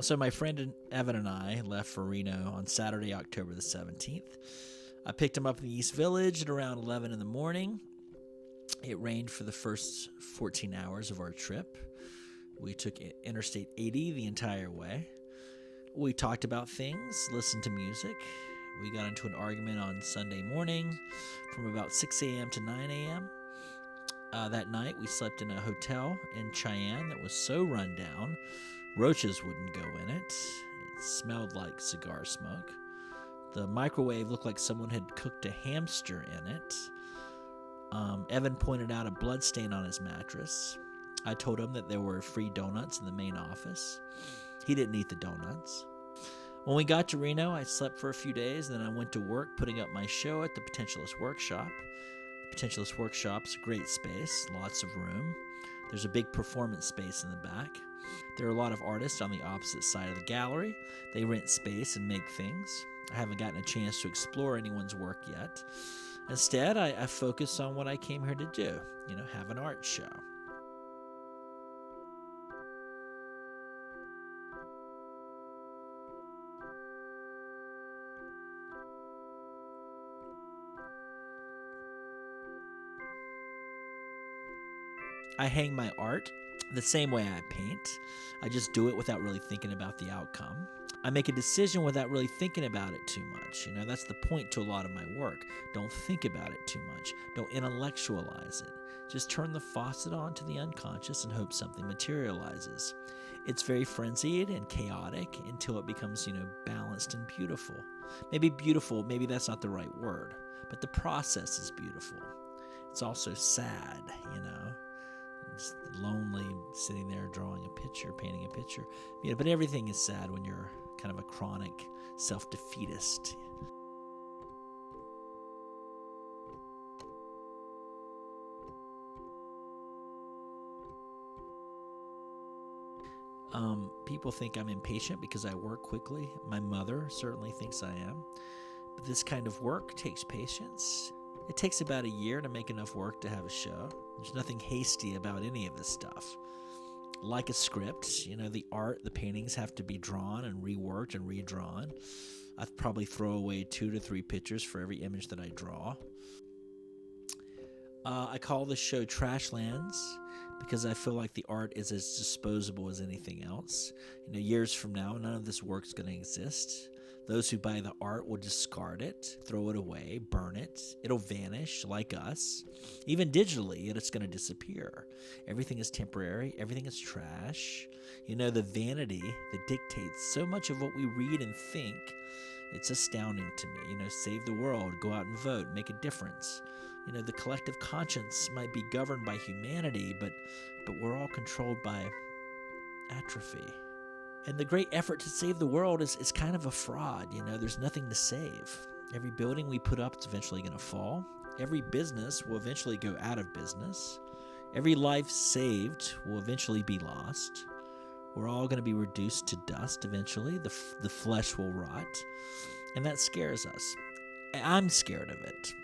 So my friend Evan and I left for Reno on Saturday, October the 17th. I picked him up in the East Village at around 11 in the morning. It rained for the first 14 hours of our trip. We took Interstate 80 the entire way. We talked about things, listened to music. We got into an argument on Sunday morning from about 6 a.m. to 9 a.m. That night, we slept in a hotel in Cheyenne that was so run down, roaches wouldn't go in it. It smelled like cigar smoke. The microwave looked like someone had cooked a hamster in it. Evan pointed out a blood stain on his mattress. I told him that there were free donuts in the main office. He didn't eat the donuts. When we got to Reno, I slept for a few days, and then I went to work putting up my show at the Potentialist Workshop. The Potentialist Workshop's a great space, lots of room. There's a big performance space in the back. There are a lot of artists on the opposite side of the gallery. They rent space and make things. I haven't gotten a chance to explore anyone's work yet. Instead, I focus on what I came here to do, have an art show. I hang my art the same way I paint. I just do it without really thinking about the outcome. I make a decision without really thinking about it too much. That's the point to a lot of my work. Don't think about it too much. Don't intellectualize it. Just turn the faucet on to the unconscious and hope something materializes. It's very frenzied and chaotic until it becomes, balanced and beautiful. Maybe that's not the right word, but the process is beautiful. It's also sad, Just lonely, sitting there drawing a picture, painting a picture. But everything is sad when you're kind of a chronic self-defeatist. People think I'm impatient because I work quickly. My mother certainly thinks I am. But this kind of work takes patience. It takes about a year to make enough work to have a show. There's nothing hasty about any of this stuff. Like a script, the art, the paintings have to be drawn and reworked and redrawn. I'd probably throw away 2 to 3 pictures for every image that I draw. I call this show Trashlands because I feel like the art is as disposable as anything else. Years from now, none of this work's going to exist. Those who buy the art will discard it, throw it away, burn it. It'll vanish like us. Even digitally, it's going to disappear. Everything is temporary. Everything is trash. The vanity that dictates so much of what we read and think, it's astounding to me. Save the world, go out and vote, make a difference. The collective conscience might be governed by humanity, but we're all controlled by atrophy. And the great effort to save the world is kind of a fraud. There's nothing to save. Every building we put up is eventually going to fall. Every business will eventually go out of business. Every life saved will eventually be lost. We're all going to be reduced to dust eventually. The flesh will rot. And that scares us. I'm scared of it,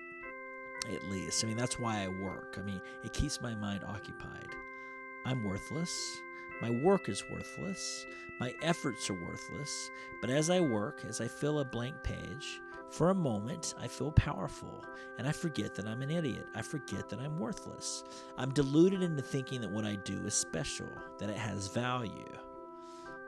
at least. That's why I work. It keeps my mind occupied. I'm worthless. My work is worthless. My efforts are worthless. But as I work, as I fill a blank page, for a moment, I feel powerful, and I forget that I'm an idiot. I forget that I'm worthless. I'm deluded into thinking that what I do is special, that it has value.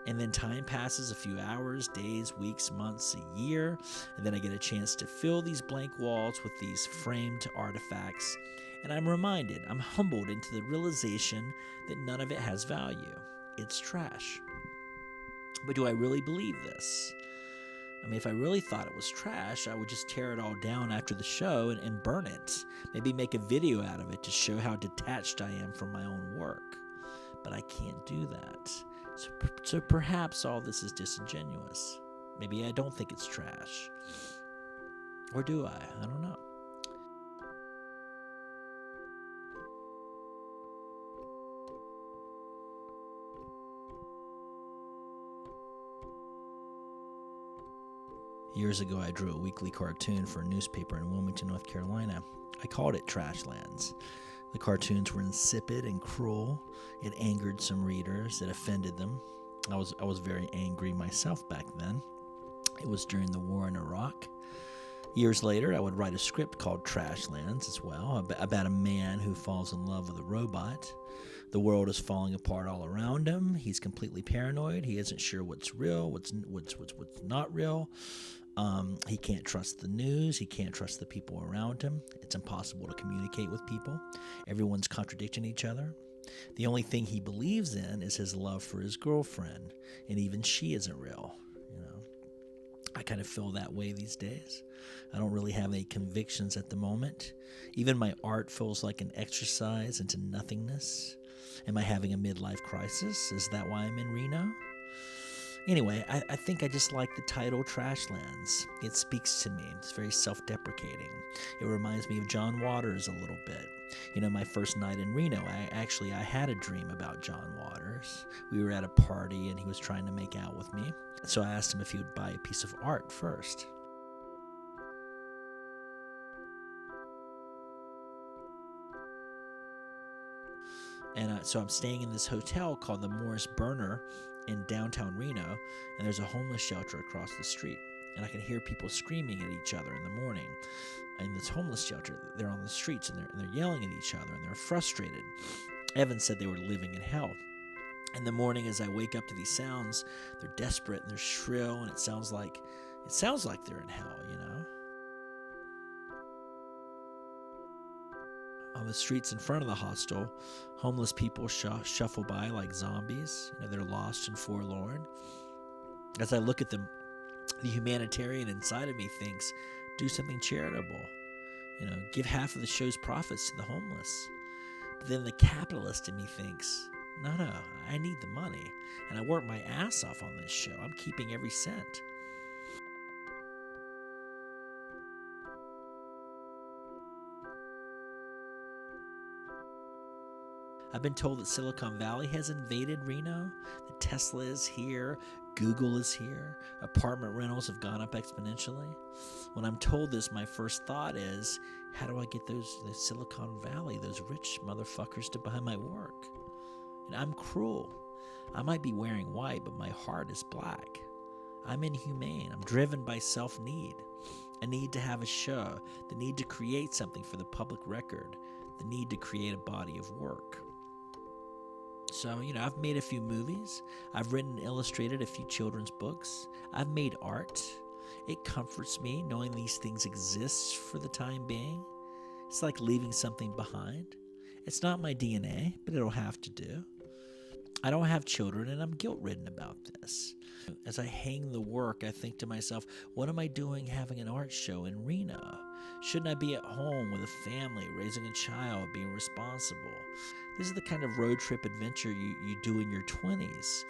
And then time passes, a few hours, days, weeks, months, a year, and then I get a chance to fill these blank walls with these framed artifacts, and I'm reminded, I'm humbled into the realization that none of it has value. It's trash. But do I really believe this? If I really thought it was trash, I would just tear it all down after the show and burn it. Maybe make a video out of it to show how detached I am from my own work. But I can't do that. So perhaps all this is disingenuous. Maybe I don't think it's trash. Or do I? I don't know. Years ago, I drew a weekly cartoon for a newspaper in Wilmington, North Carolina. I called it Trashlands. The cartoons were insipid and cruel. It angered some readers. It offended them. I was very angry myself back then. It was during the war in Iraq. Years later, I would write a script called Trashlands as well, about a man who falls in love with a robot. The world is falling apart all around him. He's completely paranoid. He isn't sure what's real, what's not real. He can't trust the news. He can't trust the people around him. It's impossible to communicate with people. Everyone's contradicting each other. The only thing he believes in is his love for his girlfriend, and even she isn't real. I kind of feel that way these days. I don't really have any convictions at the moment. Even my art feels like an exercise into nothingness. Am I having a midlife crisis? Is that why I'm in Reno? Anyway, I think I just like the title Trashlands. It speaks to me. It's very self-deprecating. It reminds me of John Waters a little bit. My first night in Reno, I had a dream about John Waters. We were at a party and he was trying to make out with me. So I asked him if he would buy a piece of art first. And so I'm staying in this hotel called the Morris Burner in downtown Reno, and there's a homeless shelter across the street. And I can hear people screaming at each other in the morning. In this homeless shelter, they're on the streets, and they're yelling at each other, and they're frustrated. Evan said they were living in hell. In the morning, as I wake up to these sounds, they're desperate and they're shrill, and it sounds like they're in hell, On the streets in front of the hostel, homeless people shuffle by like zombies. They're lost and forlorn. As I look at them, the humanitarian inside of me thinks, do something charitable. Give half of the show's profits to the homeless. But then the capitalist in me thinks, no, I need the money. And I work my ass off on this show. I'm keeping every cent. I've been told that Silicon Valley has invaded Reno, that Tesla is here, Google is here, apartment rentals have gone up exponentially. When I'm told this, my first thought is, how do I get the Silicon Valley, those rich motherfuckers to buy my work? And I'm cruel. I might be wearing white, but my heart is black. I'm inhumane. I'm driven by self-need. A need to have a show, the need to create something for the public record, the need to create a body of work. So, I've made a few movies. I've written and illustrated a few children's books. I've made art. It comforts me knowing these things exist for the time being. It's like leaving something behind. It's not my DNA, but it'll have to do. I don't have children, and I'm guilt-ridden about this. As I hang the work, I think to myself, what am I doing having an art show in Reno? Shouldn't I be at home with a family, raising a child, being responsible? This is the kind of road trip adventure you do in your 20s,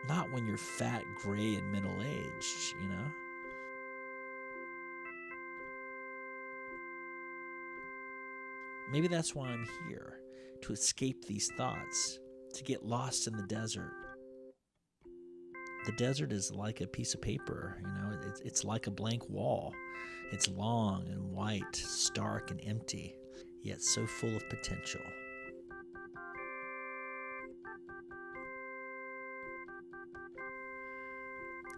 not when you're fat, gray, and middle-aged, Maybe that's why I'm here, to escape these thoughts, to get lost in the desert. The desert is like a piece of paper, it's like a blank wall. It's long and white, stark and empty, yet so full of potential.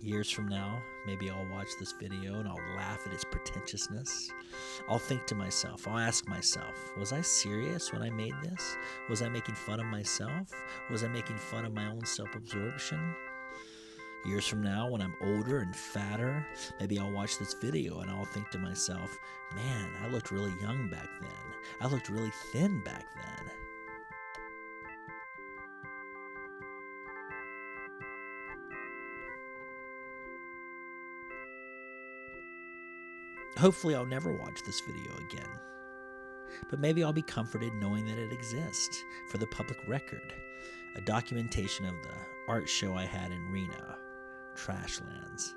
Years from now, maybe I'll watch this video and I'll laugh at its pretentiousness. I'll think to myself, I'll ask myself, was I serious when I made this? Was I making fun of myself? Was I making fun of my own self-absorption? Years from now, when I'm older and fatter, maybe I'll watch this video and I'll think to myself, man, I looked really young back then. I looked really thin back then. Hopefully I'll never watch this video again. But maybe I'll be comforted knowing that it exists for the public record. A documentation of the art show I had in Reno, Trashlands.